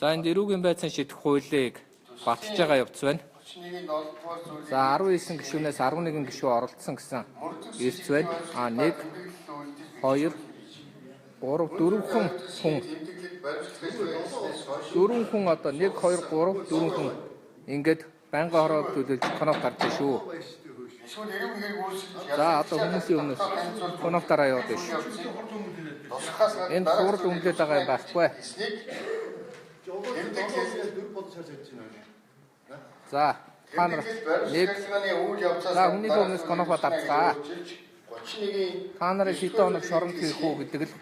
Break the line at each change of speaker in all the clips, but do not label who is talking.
За энэ дэрүүгийн байцаан шийдэх хуулийг баталж байгаа явц байна. За 19 гишүүнээс 11 гишүү оролцсон гэсэн эрс байна. 1 2 3 4 хүн одоо 1 2 3 4 хүн ингээд байнгын хороо төлөвлөж конов гарч шүү. За одоо хүмүүсийн өмнөөс коновтараа яваад байна шүү. Энд хурд өмлөд байгаа юм байхгүй. За та нар нэг за хүний өмнөөс конофо дарцгаа. Та нарын хэдэн хоног шоронд хийх үү гэдэг л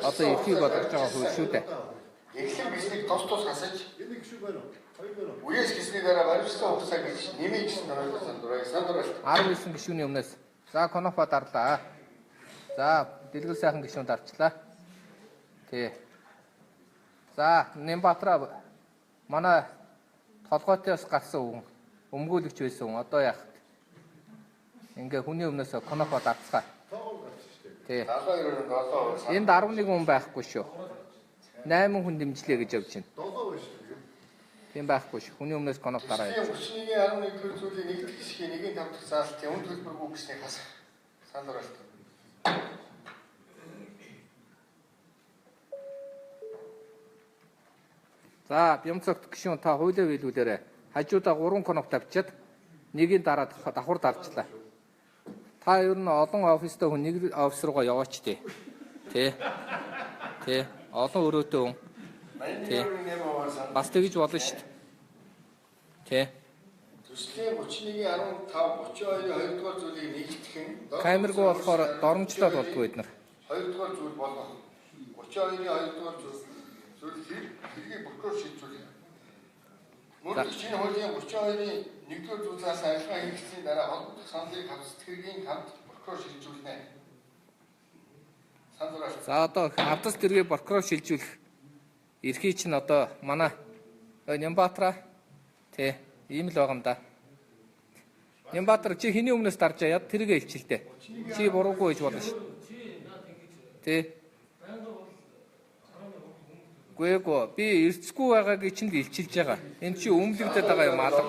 одоо эрхийг бодож байгаа хөл шүү дээ.
Эхлэн гиснийг тус хасаж үеэс гисний дараа баримтсан хугацаа гэж нэмий гэсэн сандраа.
19 гишүүний өмнөөс за конофо дарлаа. За дэлгэр сайхан гишүүн дарчлаа. Тий. За Нямбаатара манай толгойтоос гарсан өмгөөлөгч байсан одоо яах вэ? Ингээ хүний өмнөөс конофо дарцгаа. Тий. Энд 11 хүн байхгүй шүү. 8 хүн дэмжлээ гэж явж байна. Тийм байхгүй шүү. Хүний өмнөөс коноф дараа явж.
31 дэх зүйлийн нэг дэх хэсгийн 1-5 дахь заалт юм төлбөргүй гэсний хас сандралт.
За Бямцогт гишүүн та хуулиа биелүүлээрэ. Хажуудаа 3 коноф тавьчаад нэгийн дараа давхар дарчлаа. Та ер нь олон оффистой хүн нэг офис руугаа яваач тий. Тий. Олон өрөөтэй хүн. Тий. Бас тэгж болно шүү дээ. Тий.
Төслийн 31-15 32 дугаар зүйлийг нэгтгэх нь
камергүй болохоор доромжлоод болдгоо бид нар.
2 дугаар зүйл болох 32-ийн 2 дугаар зүйл хэргийг прокурор шийдвэрлэх. Мөн чинь хуулийн 32-ийн 1-р зүйлээс арилгаа хийгдсэний дараа холбогдох саналыг хавцдаг хэргийн хамт прокурор шилжүүлнэ.
За одоо хавцас тэргээ прокурор шилжүүлэх эрхий чинь одоо манай Нямбаатара тий ийм л байгаа юм да. Нямбаатар чи хэний өмнөөс дарж яад тэргээ илчилдэ. Чи буруугүй гэж болно шүү. Тий. Гүйгөө би эрдэсгүй байгаагийг чинь л илчилж байгаа. Энд чи өмлөгдөд байгаа юм алга.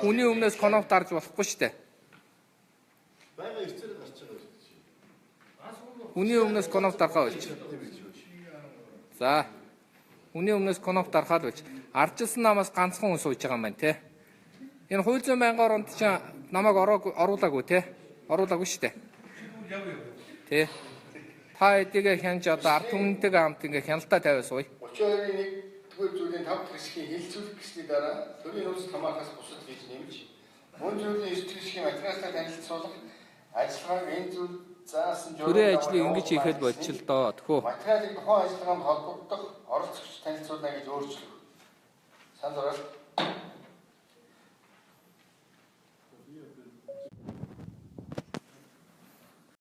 Хүний өмнөөс коноф дарж болохгүй шүү дээ. Хүний өмнөөс коноф даргаа болж. За. Хүний өмнөөс коноф дархаад байж. Ардчилсан намаас ганцхан хүн сууж байгаа юм байна те. Энэ хууль зүйн байнгын оронд чи намайг оруулаагүй те. Оруулаагүй шүү дээ. Тэ. Та эдгээ хянж одоо ард түмэнтэйгээ хамт ингээ хяналтаа тавиа сууя.
32-ийн 1-р зүйлийн 5 дахь хэсгийн хилцүүлэх гэсний дараа төрийн нөөцөд хамаарахаас бусад хийж нэмж мөн зүйлийн 9 дахь хэсгийн материалтай танилцуулах ажиллагааг энэ зүйл заасан
төрийн ажлыг ингэж хийхэд болч л доо. Тэхүү.
Материалыг тухайн ажиллагаанд холбогдох оролцогч танилцуулна гэж өөрчлөх. Сандрал